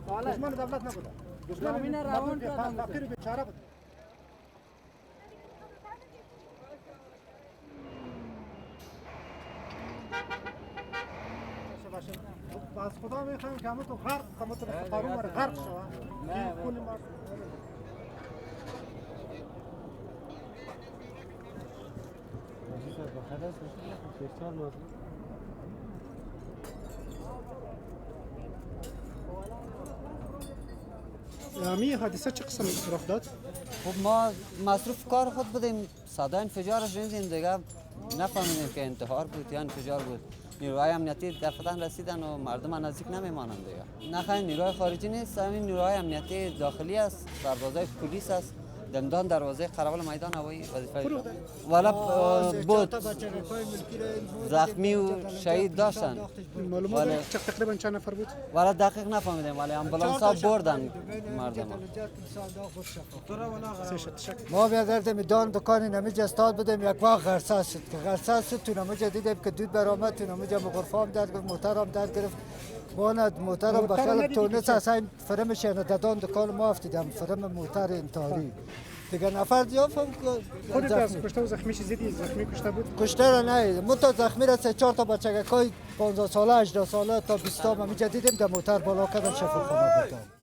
دشمن دولت نبوده. دشمن روان فقیر و بیچاره بود. از خدا میخوایم که همه تو غرق همه تو قارون مره غرق شوه که کل ما امی حادثه چه قسم رخ داد؟ خب ما مصروف کار خود بودیم، صدای انفجار شنیدیم دیگه نفهمیدیم که انتحار بود یا انفجار بود. نیروهای امنیتی دفتر رسیدن و مردم نزدیک نمیمانند دیگه. نه خیلی نیروهای خارجی نیست، همین نیروهای امنیتی داخلی است، سربازای پلیس است. دمدان دروازه قرابل میدان هوایی وظیفه والا بود زخمی و شهید داشتن. معلومات چه تقریبا چند نفر بود؟ والا دقیق نفهمیدیم ولی امبولانس ها بردن مردم. ما بیادردیم دان دکان نمیج استاد بودیم یک وقت غرصه شد که غرصه شد تو نمیجا دیدیم که دود برآمد تو نمیجا غرفه هم درد گرفت موتر هم درد گرفت باند موتر هم بخیل تونس اصلا فرم شنه دادان دکان ما افتیدم فرم موتر انتحاری دیگه نفر دیافم خودت از کشته و زخمی چیزی زخمی کشته بود؟ کشته را نه متا زخمی را 3-4 تا بچگکای 15 ساله 18 ساله تا 20 تا ما دیدیم که موتر بالا کردن شفاخانه بردن